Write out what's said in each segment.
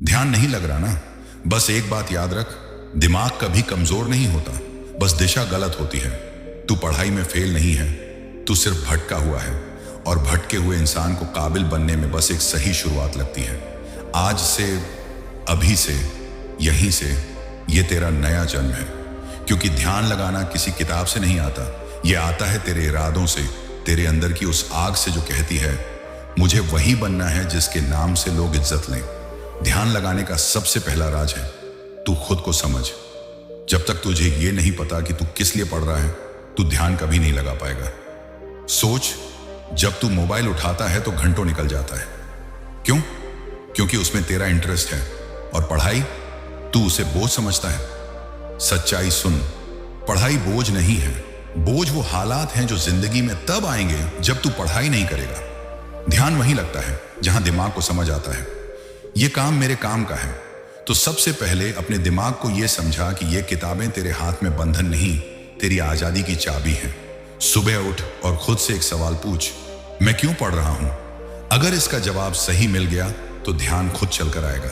ध्यान नहीं लग रहा ना? बस एक बात याद रख, दिमाग कभी कमजोर नहीं होता, बस दिशा गलत होती है। तू पढ़ाई में फेल नहीं है, तू सिर्फ भटका हुआ है, और भटके हुए इंसान को काबिल बनने में बस एक सही शुरुआत लगती है। आज से, अभी से, यहीं से ये तेरा नया जन्म है। क्योंकि ध्यान लगाना किसी किताब से नहीं आता, ये आता है तेरे इरादों से, तेरे अंदर की उस आग से जो कहती है मुझे वही बनना है जिसके नाम से लोग इज्जत लें। ध्यान लगाने का सबसे पहला राज है, तू खुद को समझ। जब तक तुझे ये नहीं पता कि तू किस लिए पढ़ रहा है, तू ध्यान कभी नहीं लगा पाएगा। सोच, जब तू मोबाइल उठाता है तो घंटों निकल जाता है। क्यों? क्योंकि उसमें तेरा इंटरेस्ट है, और पढ़ाई, तू उसे बोझ समझता है। सच्चाई सुन, पढ़ाई बोझ नहीं है। बोझ वो हालात हैं जो जिंदगी में तब आएंगे जब तू पढ़ाई नहीं करेगा। ध्यान वहीं लगता है जहां दिमाग को समझ आता है ये काम मेरे काम का है। तो सबसे पहले अपने दिमाग को यह समझा कि ये किताबें तेरे हाथ में बंधन नहीं, तेरी आजादी की चाबी है। सुबह उठ और खुद से एक सवाल पूछ, मैं क्यों पढ़ रहा हूं? अगर इसका जवाब सही मिल गया तो ध्यान खुद चलकर आएगा।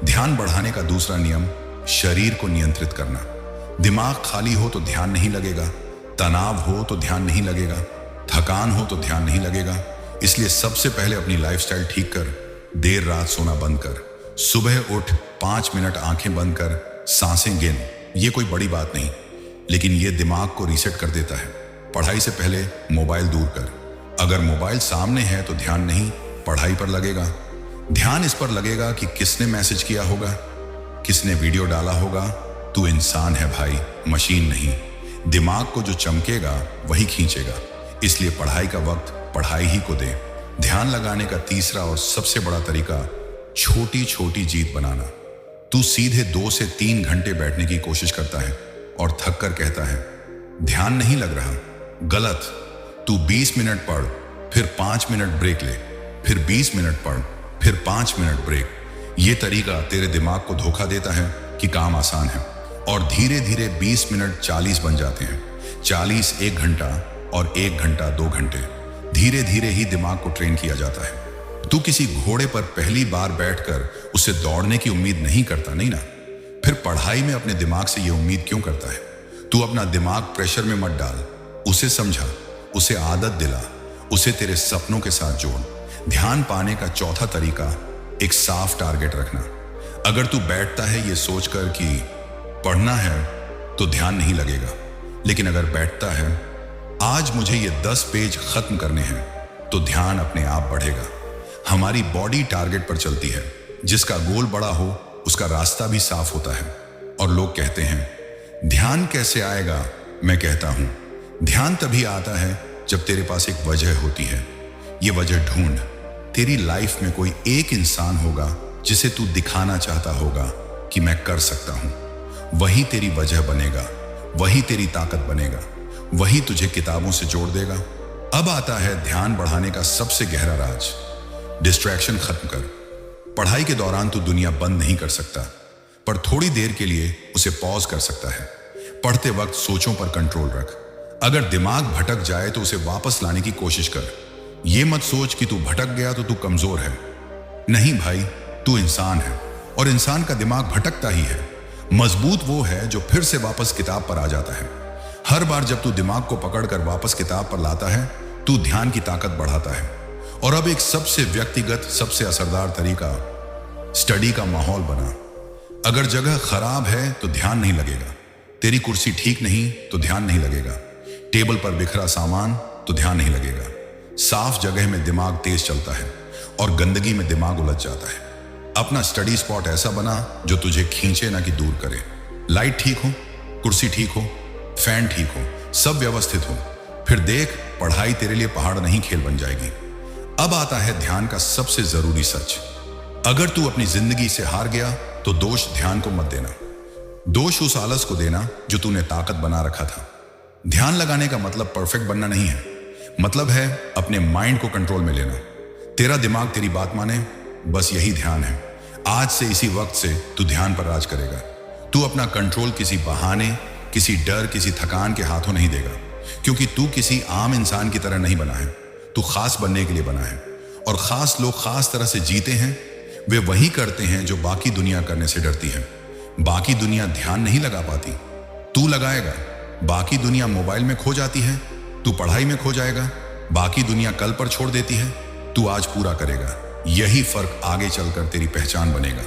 ध्यान बढ़ाने का दूसरा नियम, शरीर को नियंत्रित करना। दिमाग खाली हो तो ध्यान नहीं लगेगा, तनाव हो तो ध्यान नहीं लगेगा, थकान हो तो ध्यान नहीं लगेगा। इसलिए सबसे पहले अपनी लाइफस्टाइल ठीक कर। देर रात सोना बंद कर, सुबह उठ 5 मिनट आंखें बंद कर, सांसें गिन। ये कोई बड़ी बात नहीं, लेकिन ये दिमाग को रीसेट कर देता है। पढ़ाई से पहले मोबाइल दूर कर। अगर मोबाइल सामने है तो ध्यान नहीं, पढ़ाई पर लगेगा। ध्यान इस पर लगेगा कि किसने मैसेज किया होगा, किसने वीडियो डाला होगा। तू इंसान है भाई, मशीन नहीं। दिमाग को जो चमकेगा वही खींचेगा। इसलिए पढ़ाई का वक्त पढ़ाई ही को दे। ध्यान लगाने का तीसरा और सबसे बड़ा तरीका, छोटी छोटी जीत बनाना। तू सीधे 2 से 3 घंटे बैठने की कोशिश करता है और थक कर कहता है ध्यान नहीं लग रहा। गलत। तू 20 मिनट पढ़, फिर 5 मिनट ब्रेक ले, फिर 20 मिनट पढ़, फिर 5 मिनट ब्रेक। ये तरीका तेरे दिमाग को धोखा देता है कि काम आसान है, और धीरे धीरे 20 मिनट 40 बन जाते हैं, 40 1 घंटा, और 1 घंटा 2 घंटे। धीरे धीरे ही दिमाग को ट्रेन किया जाता है। तू किसी घोड़े पर पहली बार बैठकर उसे दौड़ने की उम्मीद नहीं करता, नहीं ना? फिर पढ़ाई में अपने दिमाग से यह उम्मीद क्यों करता है? तू अपना दिमाग प्रेशर में मत डाल, उसे समझा, उसे आदत दिला, उसे तेरे सपनों के साथ जोड़। ध्यान पाने का चौथा तरीका, एक साफ टारगेट रखना। अगर तू बैठता है ये सोचकर कि पढ़ना है तो ध्यान नहीं लगेगा, लेकिन अगर बैठता है आज मुझे ये 10 पेज खत्म करने हैं, तो ध्यान अपने आप बढ़ेगा। हमारी बॉडी टारगेट पर चलती है। जिसका गोल बड़ा हो उसका रास्ता भी साफ होता है। और लोग कहते हैं ध्यान कैसे आएगा? मैं कहता हूं ध्यान तभी आता है जब तेरे पास एक वजह होती है। ये वजह ढूंढ। तेरी लाइफ में कोई एक इंसान होगा जिसे तू दिखाना चाहता होगा कि मैं कर सकता हूं। वही तेरी वजह बनेगा, वही तेरी ताकत बनेगा, वही तुझे किताबों से जोड़ देगा। अब आता है ध्यान बढ़ाने का सबसे गहरा राज, डिस्ट्रैक्शन खत्म कर। पढ़ाई के दौरान तू दुनिया बंद नहीं कर सकता, पर थोड़ी देर के लिए उसे पॉज कर सकता है। पढ़ते वक्त सोचों पर कंट्रोल रख। अगर दिमाग भटक जाए तो उसे वापस लाने की कोशिश कर। यह मत सोच कि तू भटक गया तो तू कमजोर है। नहीं भाई, तू इंसान है, और इंसान का दिमाग भटकता ही है। मजबूत वो है जो फिर से वापस किताब पर आ जाता है। हर बार जब तू दिमाग को पकड़कर वापस किताब पर लाता है, तू ध्यान की ताकत बढ़ाता है। और अब एक सबसे व्यक्तिगत, सबसे असरदार तरीका, स्टडी का माहौल बना। अगर जगह खराब है तो ध्यान नहीं लगेगा। तेरी कुर्सी ठीक नहीं तो ध्यान नहीं लगेगा। टेबल पर बिखरा सामान तो ध्यान नहीं लगेगा। साफ जगह में दिमाग तेज चलता है, और गंदगी में दिमाग उलझ जाता है। अपना स्टडी स्पॉट ऐसा बना जो तुझे खींचे ना कि दूर करे। लाइट ठीक हो, कुर्सी ठीक हो, फैन ठीक हो, सब व्यवस्थित हो, फिर देख पढ़ाई तेरे लिए पहाड़ नहीं खेल बन जाएगी। अब आता है ध्यान का सबसे जरूरी सच। अगर तू अपनी जिंदगी से हार गया तो दोष ध्यान को मत देना। दोष उस आलस को देना जो तूने ताकत बना रखा था। ध्यान लगाने का मतलब परफेक्ट बनना नहीं है, मतलब है अपने माइंड को कंट्रोल में लेना। तेरा दिमाग तेरी बात माने, बस यही ध्यान है। आज से इसी वक्त से तू ध्यान पर राज करेगा। तू अपना कंट्रोल किसी बहाने, किसी डर, किसी थकान के हाथों नहीं देगा, क्योंकि तू किसी आम इंसान की तरह नहीं बना है। तू खास बनने के लिए बना है, और खास लोग खास तरह से जीते हैं। वे वही करते हैं जो बाकी दुनिया करने से डरती है। बाकी दुनिया ध्यान नहीं लगा पाती, तू लगाएगा। बाकी दुनिया मोबाइल में खो जाती है, तू पढ़ाई में खो जाएगा। बाकी दुनिया कल पर छोड़ देती है, तू आज पूरा करेगा। यही फर्क आगे चलकर तेरी पहचान बनेगा।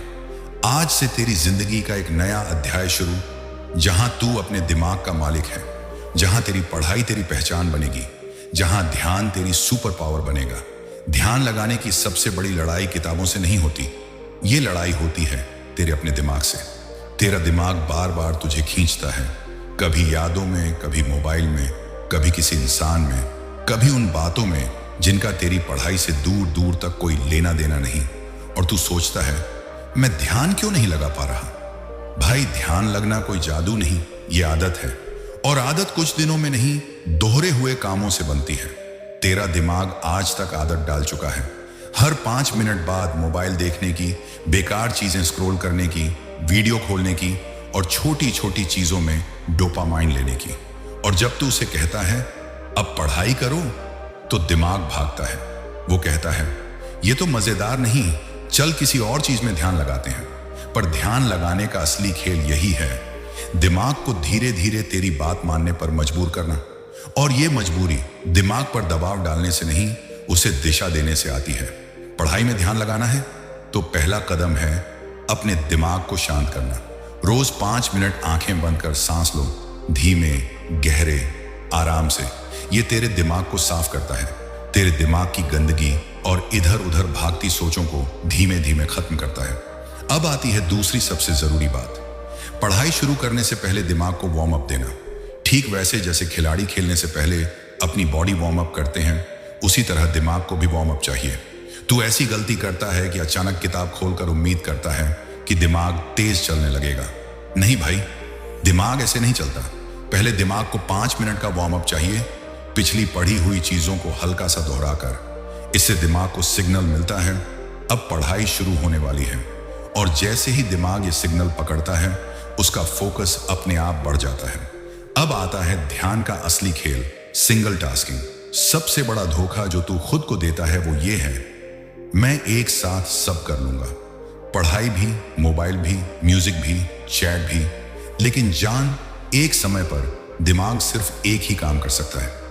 आज से तेरी जिंदगी का एक नया अध्याय शुरू, जहां तू अपने दिमाग का मालिक है, जहां तेरी पढ़ाई तेरी पहचान बनेगी, जहां ध्यान तेरी सुपर पावर बनेगा। ध्यान लगाने की सबसे बड़ी लड़ाई किताबों से नहीं होती, ये लड़ाई होती है तेरे अपने दिमाग से। तेरा दिमाग बार बार तुझे खींचता है, कभी यादों में, कभी मोबाइल में, कभी किसी इंसान में, कभी उन बातों में जिनका तेरी पढ़ाई से दूर दूर तक कोई लेना देना नहीं। और तू सोचता है, मैं ध्यान क्यों नहीं लगा पा रहा। भाई, ध्यान लगना कोई जादू नहीं, ये आदत है। और आदत कुछ दिनों में नहीं, दोहरे हुए कामों से बनती है। तेरा दिमाग आज तक आदत डाल चुका है हर 5 मिनट बाद मोबाइल देखने की, बेकार चीजें स्क्रॉल करने की, वीडियो खोलने की और छोटी छोटी चीजों में डोपामाइन लेने की। और जब तू उसे कहता है अब पढ़ाई करो, तो दिमाग भागता है। वो कहता है ये तो मजेदार नहीं, चल किसी और चीज में ध्यान लगाते हैं। पर ध्यान लगाने का असली खेल यही है, दिमाग को धीरे धीरे तेरी बात मानने पर मजबूर करना। और ये मजबूरी दिमाग पर दबाव डालने से नहीं, उसे दिशा देने से आती है। पढ़ाई में ध्यान लगाना है तो पहला कदम है अपने दिमाग को शांत करना। रोज 5 मिनट आंखें बंद कर सांस लो, धीमे, गहरे, आराम से। ये तेरे दिमाग को साफ करता है, तेरे दिमाग की गंदगी और इधर उधर भागती सोचों को धीमे धीमे खत्म करता है। अब आती है दूसरी सबसे जरूरी बात, पढ़ाई शुरू करने से पहले दिमाग को वार्म अप देना। ठीक वैसे जैसे खिलाड़ी खेलने से पहले अपनी बॉडी वार्म अप करते हैं, उसी तरह दिमाग को भी वार्म अप चाहिए। तू ऐसी गलती करता है कि अचानक किताब खोलकर उम्मीद करता है कि दिमाग तेज चलने लगेगा। नहीं भाई, दिमाग ऐसे नहीं चलता। पहले दिमाग को 5 मिनट का वार्म अप चाहिए, पिछली पढ़ी हुई चीजों को हल्का सा दोहराकर। इससे दिमाग को सिग्नल मिलता है अब पढ़ाई शुरू होने वाली है। और जैसे ही दिमाग ये सिग्नल पकड़ता है, उसका फोकस अपने आप बढ़ जाता है। अब आता है ध्यान का असली खेल, सिंगल टास्किंग। सबसे बड़ा धोखा जो तू खुद को देता है वो ये है, मैं एक साथ सब कर लूंगा, पढ़ाई भी, मोबाइल भी, म्यूजिक भी, चैट भी। लेकिन जान, एक समय पर दिमाग सिर्फ एक ही काम कर सकता है।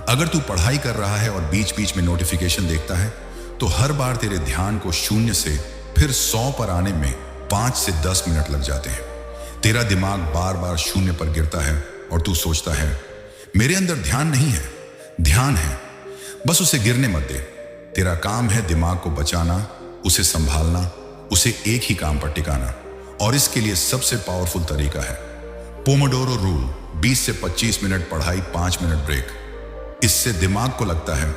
अगर तू पढ़ाई कर रहा है और बीच बीच में नोटिफिकेशन देखता है, तो हर बार तेरे ध्यान को 0 से फिर 100 पर आने में 5 से 10 मिनट लग जाते हैं। तेरा दिमाग बार बार 0 पर गिरता है और तू सोचता है मेरे अंदर ध्यान नहीं है। ध्यान है, बस उसे गिरने मत दे। तेरा काम है दिमाग को बचाना, उसे संभालना, उसे एक ही काम पर टिकाना। और इसके लिए सबसे पावरफुल तरीका है पोमोडोरो रूल। 20 से 25 मिनट पढ़ाई, 5 मिनट ब्रेक। इससे दिमाग को लगता है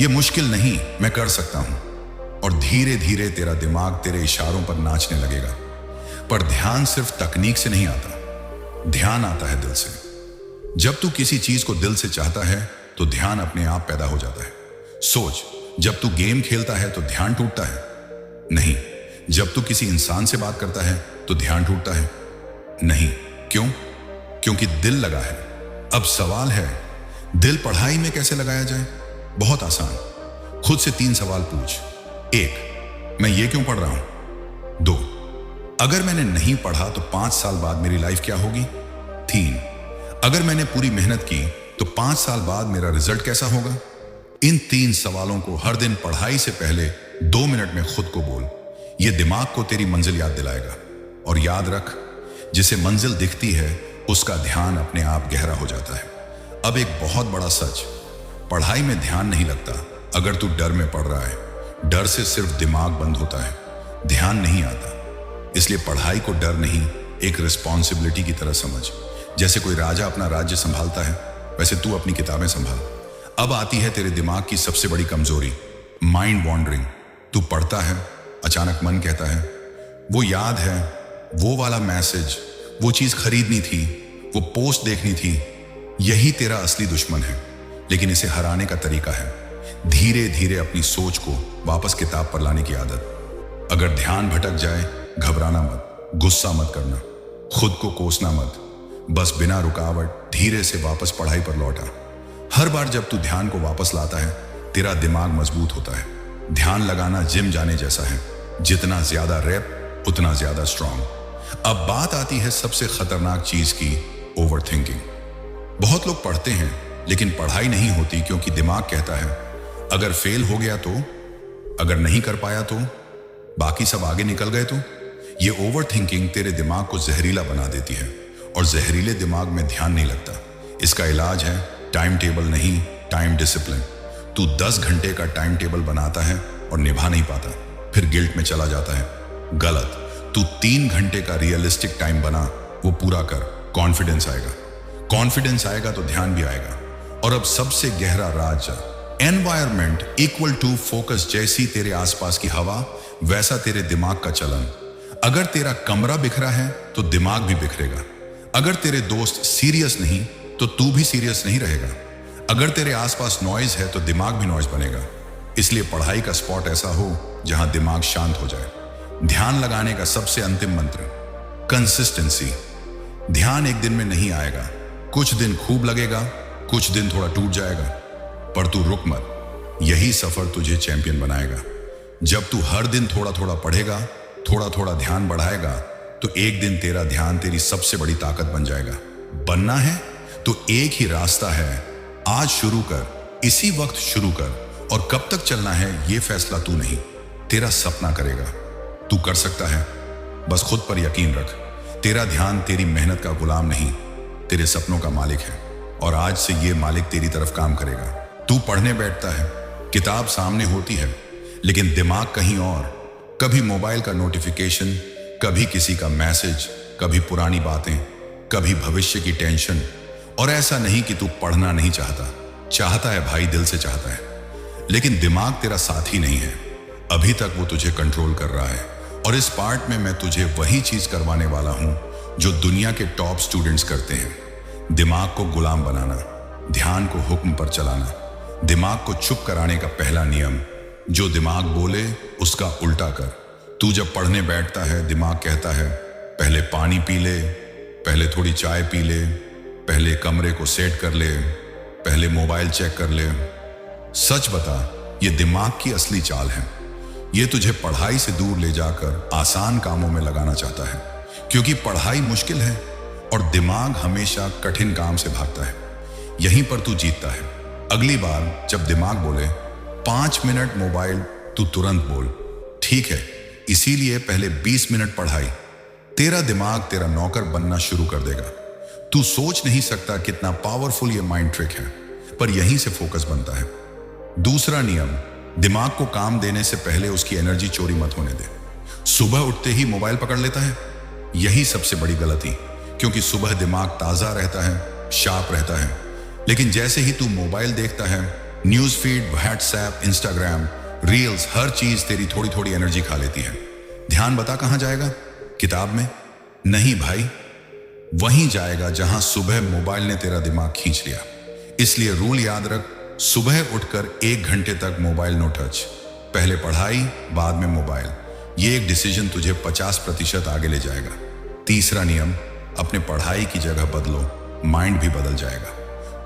यह मुश्किल नहीं, मैं कर सकता हूं। और धीरे धीरे तेरा दिमाग तेरे इशारों पर नाचने लगेगा। पर ध्यान सिर्फ तकनीक से नहीं आता, ध्यान आता है दिल से। जब तू किसी चीज को दिल से चाहता है तो ध्यान अपने आप पैदा हो जाता है। सोच, जब तू गेम खेलता है तो ध्यान टूटता है? नहीं। जब तू किसी इंसान से बात करता है तो ध्यान टूटता है? नहीं। क्यों? क्योंकि दिल लगा है। अब सवाल है, दिल पढ़ाई में कैसे लगाया जाए? बहुत आसान। खुद से 3 सवाल पूछ। 1, मैं ये क्यों पढ़ रहा हूं? 2, अगर मैंने नहीं पढ़ा तो 5 साल बाद मेरी लाइफ क्या होगी? 3, अगर मैंने पूरी मेहनत की तो 5 साल बाद मेरा रिजल्ट कैसा होगा? इन 3 सवालों को हर दिन पढ़ाई से पहले 2 मिनट में खुद को बोल। यह दिमाग को तेरी मंजिल याद दिलाएगा। और याद रख, जिसे मंजिल दिखती है उसका ध्यान अपने आप गहरा हो जाता है। अब एक बहुत बड़ा सच, पढ़ाई में ध्यान नहीं लगता अगर तू डर में पढ़ रहा है। डर से सिर्फ दिमाग बंद होता है, ध्यान नहीं आता। इसलिए पढ़ाई को डर नहीं, एक रिस्पॉन्सिबिलिटी की तरह समझ। जैसे कोई राजा अपना राज्य संभालता है, वैसे तू अपनी किताबें संभाल। अब आती है तेरे दिमाग की सबसे बड़ी कमजोरी, माइंड वॉन्डरिंग। तू पढ़ता है, अचानक मन कहता है वो याद है, वो वाला मैसेज, वो चीज खरीदनी थी, वो पोस्ट देखनी थी। यही तेरा असली दुश्मन है। लेकिन इसे हराने का तरीका है धीरे धीरे अपनी सोच को वापस किताब पर लाने की आदत। अगर ध्यान भटक जाए, घबराना मत, गुस्सा मत करना, खुद को कोसना मत। बस बिना रुकावट धीरे से वापस पढ़ाई पर लौटा। हर बार जब तू ध्यान को वापस लाता है, तेरा दिमाग मजबूत होता है। ध्यान लगाना जिम जाने जैसा है। जितना ज्यादा रैप उतना ज्यादा स्ट्रांग। अब बात आती है सबसे खतरनाक चीज की, ओवर थिंकिंग। बहुत लोग पढ़ते हैं लेकिन पढ़ाई नहीं होती क्योंकि दिमाग कहता है अगर फेल हो गया तो, अगर नहीं कर पाया तो, बाकी सब आगे निकल गए तो। ये ओवर थिंकिंग तेरे दिमाग को जहरीला बना देती है और जहरीले दिमाग में ध्यान नहीं लगता। इसका इलाज है टाइम टेबल नहीं, टाइम डिसिप्लिन। तू 10 घंटे का टाइम टेबल बनाता है और निभा नहीं पाता, फिर गिल्ट में चला जाता है। गलत। तू 3 घंटे का रियलिस्टिक टाइम बना, वो पूरा कर, कॉन्फिडेंस आएगा। कॉन्फिडेंस आएगा तो ध्यान भी आएगा। और अब सबसे गहरा राज, एनवायरमेंट इक्वल टू फोकस। जैसी तेरे आसपास की हवा वैसा तेरे दिमाग का चलन। अगर तेरा कमरा बिखरा है तो दिमाग भी बिखरेगा। अगर तेरे दोस्त सीरियस नहीं तो तू भी सीरियस नहीं रहेगा। अगर तेरे आसपास नॉइज है तो दिमाग भी नॉइज बनेगा। इसलिए पढ़ाई का स्पॉट ऐसा हो जहां दिमाग शांत हो जाए। ध्यान लगाने का सबसे अंतिम मंत्र, कंसिस्टेंसी। ध्यान एक दिन में नहीं आएगा, कुछ दिन खूब लगेगा, कुछ दिन थोड़ा टूट जाएगा, पर तू रुक मत। यही सफर तुझे चैंपियन बनाएगा। जब तू हर दिन थोड़ा थोड़ा पढ़ेगा, थोड़ा थोड़ा ध्यान बढ़ाएगा, तो एक दिन तेरा ध्यान तेरी सबसे बड़ी ताकत बन जाएगा। बनना है तो एक ही रास्ता है, आज शुरू कर, इसी वक्त शुरू कर। और कब तक चलना है ये फैसला तू नहीं, तेरा सपना करेगा। तू कर सकता है, बस खुद पर यकीन रख। तेरा ध्यान तेरी मेहनत का गुलाम नहीं, तेरे सपनों का मालिक है। और आज से ये मालिक तेरी तरफ काम करेगा। तू पढ़ने बैठता है, किताब सामने होती है, लेकिन दिमाग कहीं और। कभी मोबाइल का नोटिफिकेशन, कभी किसी का मैसेज, कभी पुरानी बातें, कभी भविष्य की टेंशन। और ऐसा नहीं कि तू पढ़ना नहीं चाहता, चाहता है भाई, दिल से चाहता है, लेकिन दिमाग तेरा साथी नहीं है। अभी तक वो तुझे कंट्रोल कर रहा है। और इस पार्ट में मैं तुझे वही चीज करवाने वाला हूं जो दुनिया के टॉप स्टूडेंट्स करते हैं। दिमाग को गुलाम बनाना, ध्यान को हुक्म पर चलाना। दिमाग को चुप कराने का पहला नियम, जो दिमाग बोले उसका उल्टा कर। तू जब पढ़ने बैठता है, दिमाग कहता है पहले पानी पी ले, पहले थोड़ी चाय पी ले, पहले कमरे को सेट कर ले, पहले मोबाइल चेक कर ले। सच बता, ये दिमाग की असली चाल है। ये तुझे पढ़ाई से दूर ले जाकर आसान कामों में लगाना चाहता है, क्योंकि पढ़ाई मुश्किल है और दिमाग हमेशा कठिन काम से भागता है। यहीं पर तू जीतता है। अगली बार जब दिमाग बोले 5 मिनट मोबाइल, तू तुरंत बोल ठीक है, इसीलिए पहले 20 मिनट पढ़ाई। तेरा दिमाग तेरा नौकर बनना शुरू कर देगा। तू सोच नहीं सकता कितना पावरफुल ये माइंड ट्रिक है, पर यहीं से फोकस बनता है। दूसरा नियम, दिमाग को काम देने से पहले उसकी एनर्जी चोरी मत होने दे। सुबह उठते ही मोबाइल पकड़ लेता है, यही सबसे बड़ी गलती। क्योंकि सुबह दिमाग ताजा रहता है, शार्प रहता है, लेकिन जैसे ही तू मोबाइल देखता है, news feed, WhatsApp, Instagram, reels, हर चीज तेरी थोड़ी थोड़ी एनर्जी खा लेती है। ध्यान बता कहां जाएगा? किताब में नहीं भाई, वहीं जाएगा जहां सुबह मोबाइल ने तेरा दिमाग खींच लिया। इसलिए रूल याद रख, सुबह उठकर 1 घंटे तक मोबाइल नो टच। पहले पढ़ाई, बाद में मोबाइल। ये एक डिसीजन तुझे 50% आगे ले जाएगा। तीसरा नियम, अपने पढ़ाई की जगह बदलो, माइंड भी बदल जाएगा।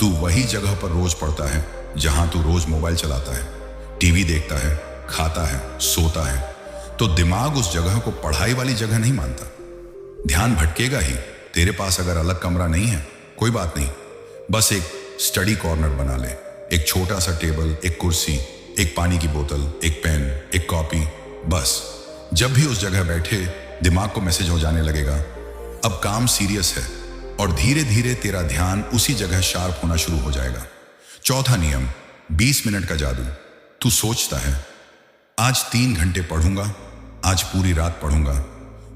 तू वही जगह पर रोज पढ़ता है जहां तू रोज मोबाइल चलाता है, टीवी देखता है, खाता है, सोता है, तो दिमाग उस जगह को पढ़ाई वाली जगह नहीं मानता। ध्यान भटकेगा ही। तेरे पास अगर अलग कमरा नहीं है, कोई बात नहीं, बस एक स्टडी कॉर्नर बना ले। एक छोटा सा टेबल, एक कुर्सी, एक पानी की बोतल, एक पेन, एक कॉपी, बस। जब भी उस जगह बैठे, दिमाग को मैसेज हो जाने लगेगा अब काम सीरियस है, और धीरे धीरे तेरा ध्यान उसी जगह शार्प होना शुरू हो जाएगा। चौथा नियम, 20 मिनट का जादू। तू सोचता है आज 3 घंटे पढ़ूंगा, आज पूरी रात पढ़ूंगा,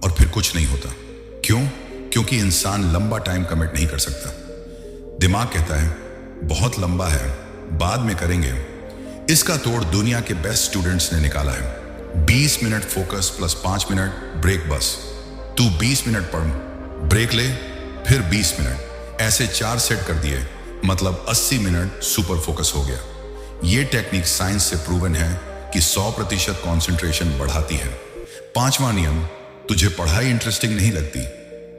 और फिर कुछ नहीं होता। क्यों? क्योंकि इंसान लंबा टाइम कमिट नहीं कर सकता। दिमाग कहता है बहुत लंबा है, बाद में करेंगे। इसका तोड़ दुनिया के बेस्ट स्टूडेंट्स ने निकाला है। 20 minute focus plus 5 minute break बस। तू 20 मिनट पढ़, ब्रेक ले, फिर 20 मिनट, ऐसे 4 सेट कर दिए, मतलब 80 मिनट सुपर फोकस हो गया। ये टेक्निक साइंस से प्रूवन है कि 100% कॉन्सेंट्रेशन बढ़ाती है। 5वां नियम, तुझे पढ़ाई इंटरेस्टिंग नहीं लगती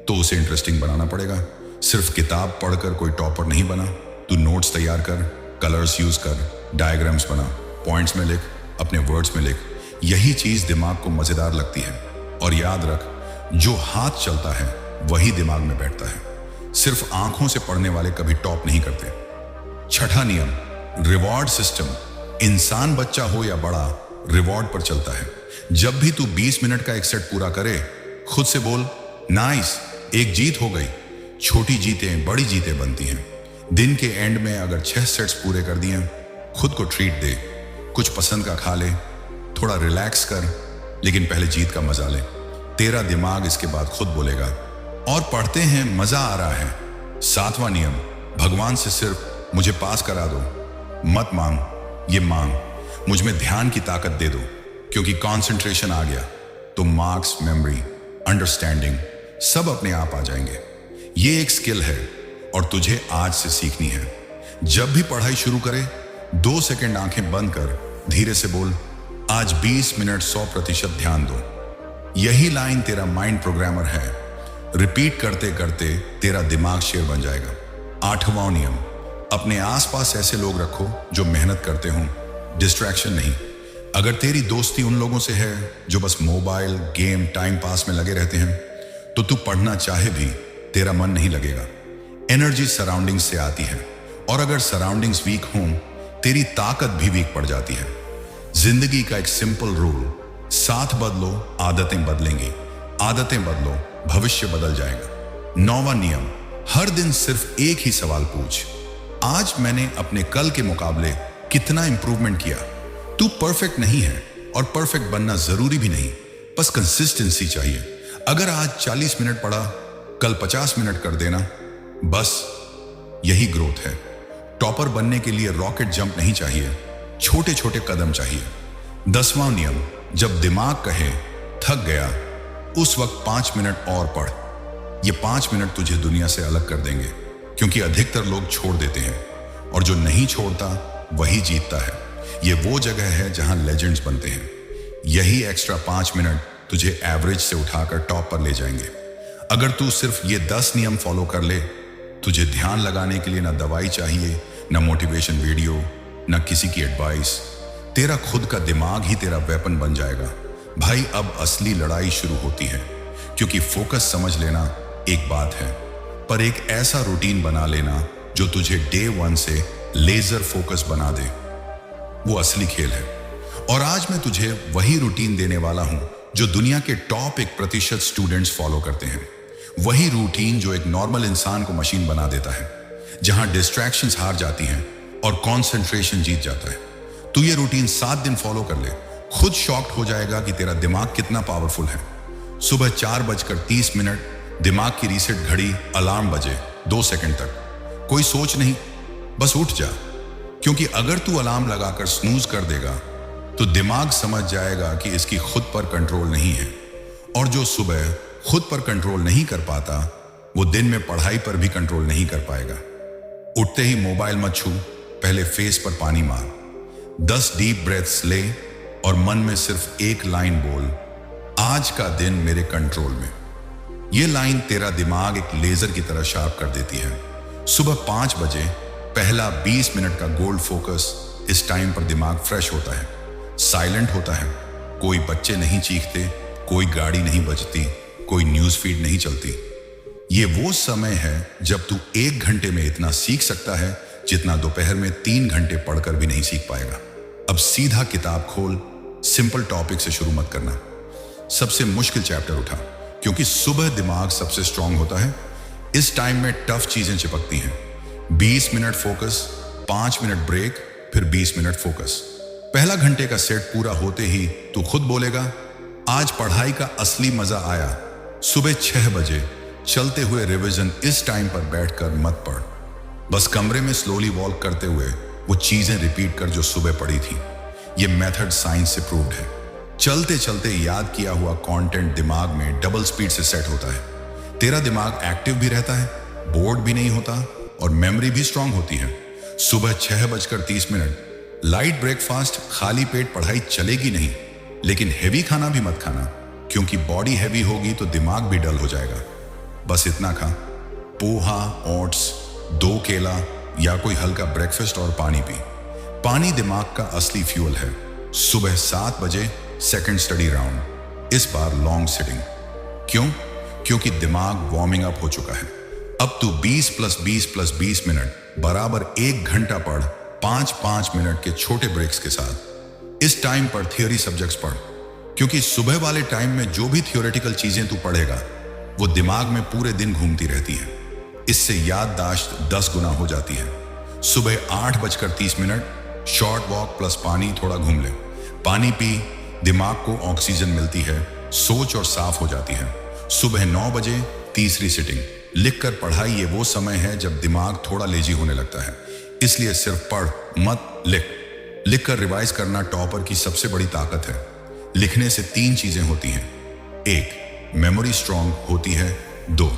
तो उसे इंटरेस्टिंग बनाना पड़ेगा। सिर्फ किताब पढ़कर कोई टॉपर नहीं बना। तू नोट्स तैयार कर, कलर्स यूज कर, डायग्राम्स बना, पॉइंट्स में लिख, अपने वर्ड्स में लिख। यही चीज दिमाग को मजेदार लगती है। और याद रख, जो हाथ चलता है वही दिमाग में बैठता है। सिर्फ आंखों से पढ़ने वाले कभी टॉप नहीं करते। छठा नियम, रिवॉर्ड सिस्टम। इंसान बच्चा हो या बड़ा, रिवॉर्ड पर चलता है। जब भी तू 20 मिनट का एक सेट पूरा करे, खुद से बोल, नाइस, एक जीत हो गई। छोटी जीतें बड़ी जीतें बनती हैं। दिन के एंड में अगर 6 सेट्स पूरे कर दिए, खुद को ट्रीट दे। कुछ पसंद का खा ले, थोड़ा रिलैक्स कर, लेकिन पहले जीत का मजा ले। तेरा दिमाग इसके बाद खुद बोलेगा, और पढ़ते हैं, मजा आ रहा है। 7वां नियम, भगवान से सिर्फ मुझे पास करा दो मत मांग, ये मांग मुझ में ध्यान की ताकत दे दो। क्योंकि कंसंट्रेशन आ गया तो मार्क्स, मेमोरी, अंडरस्टैंडिंग सब अपने आप आ जाएंगे। ये एक स्किल है और तुझे आज से सीखनी है। जब भी पढ़ाई शुरू करे, 2 सेकंड आंखें बंद कर धीरे से बोल, आज 20 मिनट 100% ध्यान दो। यही लाइन तेरा माइंड प्रोग्रामर है। रिपीट करते करते तेरा दिमाग शेर बन जाएगा। 8वां नियम, अपने आसपास ऐसे लोग रखो जो मेहनत करते हों, डिस्ट्रैक्शन नहीं। अगर तेरी दोस्ती उन लोगों से है जो बस मोबाइल, गेम, टाइम पास में लगे रहते हैं, तो तू पढ़ना चाहे भी तेरा मन नहीं लगेगा। एनर्जी सराउंडिंग्स से आती है, और अगर सराउंडिंग्स वीक हों, तेरी ताकत भी वीक पड़ जाती है। जिंदगी का एक सिंपल रूल, साथ बदलो, आदतें बदलेंगी। आदतें बदलो, भविष्य बदल जाएगा। 9वां नियम, हर दिन सिर्फ एक ही सवाल पूछ, आज मैंने अपने कल के मुकाबले कितना इंप्रूवमेंट किया। तू परफेक्ट नहीं है और परफेक्ट बनना जरूरी भी नहीं, बस कंसिस्टेंसी चाहिए। अगर आज 40 मिनट पढ़ा, कल 50 मिनट कर देना, बस यही ग्रोथ है। टॉपर बनने के लिए रॉकेट जंप नहीं चाहिए, छोटे छोटे कदम चाहिए। 10वां नियम, जब दिमाग कहे थक गया, उस वक्त 5 मिनट और पढ़। ये 5 मिनट तुझे दुनिया से अलग कर देंगे, क्योंकि अधिकतर लोग छोड़ देते हैं और जो नहीं छोड़ता वही जीतता है। ये वो जगह है जहां लेजेंड्स बनते हैं। यही एक्स्ट्रा 5 मिनट तुझे एवरेज से उठाकर टॉप पर ले जाएंगे। अगर तू सिर्फ ये 10 नियम फॉलो कर ले, तुझे ध्यान लगाने के लिए ना दवाई चाहिए, ना मोटिवेशन वीडियो, ना किसी की एडवाइस। तेरा खुद का दिमाग ही तेरा वेपन बन जाएगा। भाई, अब असली लड़ाई शुरू होती है, क्योंकि फोकस समझ लेना एक बात है, पर एक ऐसा रूटीन बना लेना जो तुझे डे 1 से लेजर फोकस बना दे, वो असली खेल है। और आज मैं तुझे वही रूटीन देने वाला हूं जो दुनिया के टॉप 1% स्टूडेंट्स फॉलो करते हैं। वही रूटीन जो एक नॉर्मल इंसान को मशीन बना देता है, जहां डिस्ट्रैक्शंस हार जाती हैं और कंसंट्रेशन जीत जाता है। तू ये रूटीन 7 दिन फॉलो कर ले, खुद शॉक्ड हो जाएगा कि तेरा दिमाग कितना पावरफुल है। सुबह 4:30 दिमाग की रीसेट घड़ी अलार्म बजे 2 सेकंड तक कोई सोच नहीं, बस उठ जा। क्योंकि अगर तू अलार्म लगाकर स्नूज कर देगा तो दिमाग समझ जाएगा कि इसकी खुद पर कंट्रोल नहीं है। और जो सुबह खुद पर कंट्रोल नहीं कर पाता, वो दिन में पढ़ाई पर भी कंट्रोल नहीं कर पाएगा। उठते ही मोबाइल मत छू, पहले फेस पर पानी मार, 10 डीप ब्रेथ्स ले और मन में सिर्फ एक लाइन बोल, आज का दिन मेरे कंट्रोल में। ये लाइन तेरा दिमाग एक लेजर की तरह शार्प कर देती है। सुबह 5 बजे पहला 20 मिनट का गोल्ड फोकस, इस टाइम पर दिमाग फ्रेश होता है, साइलेंट होता है। कोई बच्चे नहीं चीखते, कोई गाड़ी नहीं बजती, कोई न्यूज फीड नहीं चलती। ये वो समय है जब तू 1 घंटे में इतना सीख सकता है जितना दोपहर में 3 घंटे पढ़कर भी नहीं सीख पाएगा। अब सीधा किताब खोल, सिंपल टॉपिक से शुरू मत करना, सबसे मुश्किल चैप्टर उठा, क्योंकि सुबह दिमाग सबसे स्ट्रांग होता है। इस टाइम में टफ चीजें चिपकती हैं। 20 मिनट फोकस, 5 मिनट ब्रेक, फिर 20 मिनट फोकस। पहला घंटे का सेट पूरा होते ही तू खुद बोलेगा, आज पढ़ाई का असली मजा आया। सुबह 6 बजे चलते हुए रिवीजन इस टाइम पर बैठकर मत पढ़, बस कमरे में स्लोली वॉक करते हुए वो चीजें रिपीट कर जो सुबह पढ़ी थी। ये मेथड साइंस से प्रूव्ड है। चलते चलते याद किया हुआ कंटेंट दिमाग में डबल स्पीड से सेट होता है। तेरा दिमाग एक्टिव भी रहता है, बोर्ड भी नहीं होता और मेमोरी भी स्ट्रांग होती है। सुबह 6:30 लाइट ब्रेकफास्ट, खाली पेट पढ़ाई चलेगी नहीं, लेकिन हेवी खाना भी मत खाना, क्योंकि बॉडी हेवी होगी तो दिमाग भी डल हो जाएगा। बस इतना खा, पोहा, ओट्स, 2 केला या कोई हल्का ब्रेकफास्ट और पानी पी। पानी दिमाग का असली फ्यूल है। सुबह 7 बजे सेकंड स्टडी राउंड, इस बार लॉन्ग सिटिंग। क्यों? क्योंकि दिमाग वार्मिंग अप हो चुका है। अब तू 20 + 20 + 20 मिनट बराबर 1 घंटा पढ़, 5-5 मिनट के छोटे ब्रेक्स के साथ। इस टाइम पर थियोरी सब्जेक्ट्स पढ़, क्योंकि सुबह वाले टाइम में जो भी थियोरेटिकल चीजें तू पढ़ेगा वो दिमाग में पूरे दिन घूमती रहती है। इससे याददाश्त 10 गुना हो जाती है। सुबह 8:30 शॉर्ट वॉक प्लस पानी, थोड़ा घूम ले, पानी पी, दिमाग को ऑक्सीजन मिलती है, सोच और साफ हो जाती है। सुबह 9 बजे तीसरी सिटिंग। लिखकर पढ़ाई ये वो समय है जब दिमाग थोड़ा लेजी होने लगता है, इसलिए सिर्फ पढ़ मत लिख। लिखकर रिवाइज करना टॉपर की सबसे बड़ी ताकत है। लिखने से 3 चीजें होती हैं। 1, मेमोरी स्ट्रांग होती है। 2,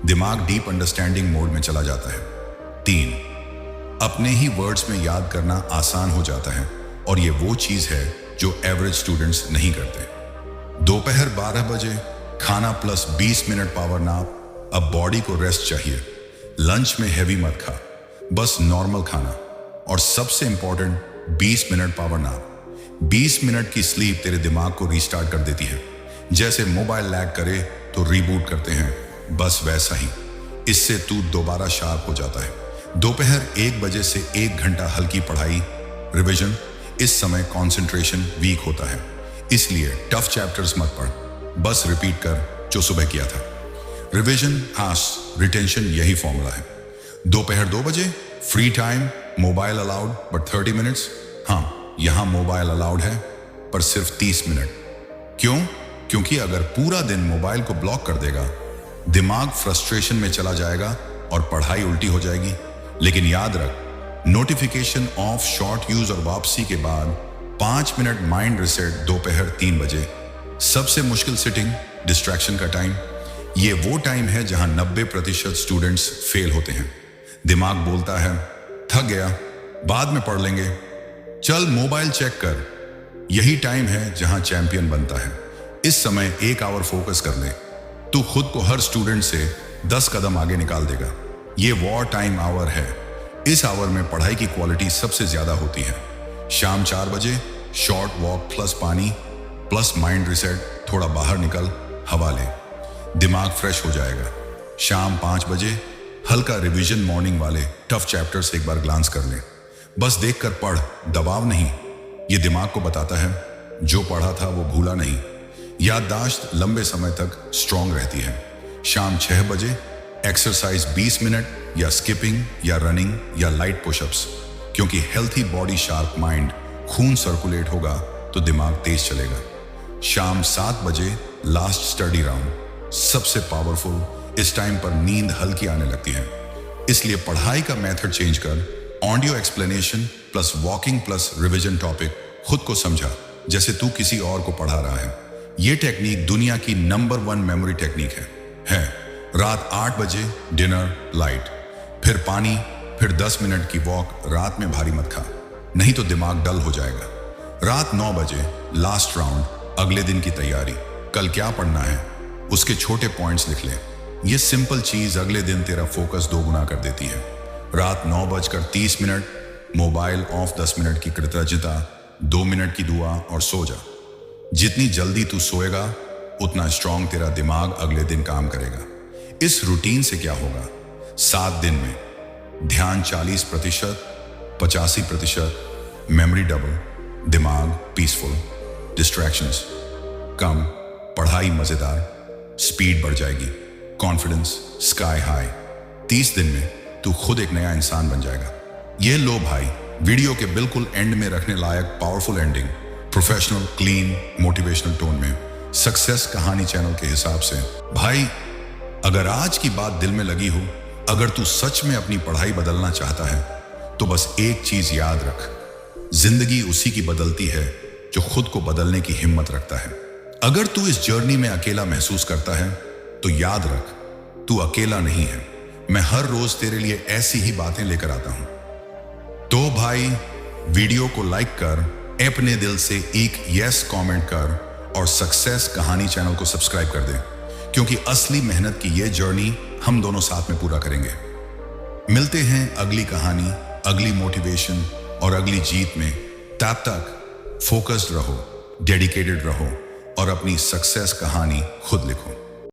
दिमाग डीप अंडरस्टैंडिंग मोड में चला जाता है। 3, अपने ही वर्ड्स में याद करना आसान हो जाता है, और ये वो चीज है जो एवरेज स्टूडेंट्स नहीं करते। दोपहर 12 बजे खाना प्लस 20 मिनट पावर नैप। अब बॉडी को रेस्ट चाहिए। लंच में हैवी मत खा, बस नॉर्मल खाना। और सबसे important 20 minute power nap. 20 minute की स्लीप तेरे दिमाग को रीस्टार्ट कर देती है। जैसे मोबाइल लैग करे तो रीबूट करते हैं, बस वैसा ही। इससे तू दोबारा शार्प हो जाता है। दोपहर 1 बजे से 1 घंटा हल्की पढ़ाई, रिवीजन। इस समय कंसंट्रेशन वीक होता है, इसलिए टफ चैप्टर्स मत पढ़, बस रिपीट कर जो सुबह किया था। रिवीजन, हास, रिटेंशन, यही फॉर्मूला है। दोपहर 2 बजे free time, mobile allowed but 30 minutes. हाँ, यहां मोबाइल अलाउड है पर सिर्फ 30 मिनट। क्यों? क्योंकि अगर पूरा दिन मोबाइल को ब्लॉक कर देगा, दिमाग फ्रस्ट्रेशन में चला जाएगा और पढ़ाई उल्टी हो जाएगी। लेकिन याद रख, नोटिफिकेशन ऑफ, शॉर्ट यूज और वापसी के बाद 5 मिनट माइंड रिसेट। दोपहर 3 बजे सबसे मुश्किल सिटिंग, डिस्ट्रैक्शन का टाइम। ये वो टाइम है जहां 90% स्टूडेंट्स फेल होते हैं। दिमाग बोलता है थक गया, बाद में पढ़ लेंगे, चल मोबाइल चेक कर। यही टाइम है जहां चैंपियन बनता है। इस समय 1 आवर फोकस कर ले, तू खुद को हर स्टूडेंट से 10 कदम आगे निकाल देगा। ये वॉर टाइम आवर है। इस आवर में पढ़ाई की क्वालिटी सबसे ज्यादा होती है। शाम 4 बजे शॉर्ट वॉक प्लस पानी प्लस माइंड रिसेट। थोड़ा बाहर निकल, हवा ले, दिमाग फ्रेश हो जाएगा। शाम 5 बजे हल्का रिवीजन, मॉर्निंग वाले टफ चैप्टर्स एक बार ग्लांस कर ले, बस देखकर पढ़, दबाव नहीं। ये दिमाग को बताता है जो पढ़ा था वो भूला नहीं। याददाश्त लंबे समय तक स्ट्रांग रहती है। शाम 6 बजे एक्सरसाइज 20 मिनट, या स्किपिंग या रनिंग या लाइट पुशअप्स, क्योंकि हेल्थी बॉडी शार्प माइंड, खून सर्कुलेट होगा तो दिमाग तेज चलेगा। शाम 7 बजे लास्ट स्टडी राउंड, सबसे पावरफुल। इस टाइम पर नींद हल्की आने लगती है, इसलिए पढ़ाई का मेथड चेंज कर। Audio explanation plus walking plus revision topic. खुद को समझा जैसे तू किसी और को पढ़ा रहा है। यह टेक्निक दुनिया की नंबर 1 मेमोरी टेक्निक है। रात 8 बजे डिनर लाइट, फिर पानी, फिर 10 मिनट की वॉक। रात में भारी मत खा, नहीं तो दिमाग डल हो जाएगा। रात 9 बजे लास्ट राउंड, अगले दिन की तैयारी। कल क्या पढ़ना है उसके छोटे पॉइंट्स लिख ले। ये सिंपल चीज अगले दिन तेरा फोकस 2 गुना कर देती है। रात 9:30 मोबाइल ऑफ, 10 मिनट की कृतज्ञता, 2 मिनट की दुआ और सो जा। जितनी जल्दी तू सोएगा उतना स्ट्रांग तेरा दिमाग अगले दिन काम करेगा। इस रूटीन से क्या होगा? 7 दिन में ध्यान 40%, 85%, मेमोरी डबल, दिमाग पीसफुल, डिस्ट्रैक्शंस कम, पढ़ाई मजेदार, स्पीड बढ़ जाएगी, कॉन्फिडेंस स्काई हाई। 30 दिन में तू खुद एक नया इंसान बन जाएगा। ये लो भाई, वीडियो के बिल्कुल एंड में रखने लायक powerful ending, professional, clean, motivational tone में, सक्सेस कहानी चैनल के हिसाब से। भाई, अगर आज की बात दिल में लगी हो, अगर तू सच में अपनी पढ़ाई बदलना चाहता है, तो बस एक चीज याद रख, जिंदगी उसी की बदलती है जो खुद को बदलने की हिम्मत रखता है। अगर तू इस जर्नी में अकेला महसूस करता है तो याद रख, तू अकेला नहीं है। मैं हर रोज तेरे लिए ऐसी ही बातें लेकर आता हूं। तो भाई, वीडियो को लाइक कर, अपने दिल से एक यस कमेंट कर और सक्सेस कहानी चैनल को सब्सक्राइब कर दे, क्योंकि असली मेहनत की ये जर्नी हम दोनों साथ में पूरा करेंगे। मिलते हैं अगली कहानी, अगली मोटिवेशन और अगली जीत में। तब तक फोकस्ड रहो, डेडिकेटेड रहो और अपनी सक्सेस कहानी खुद लिखो।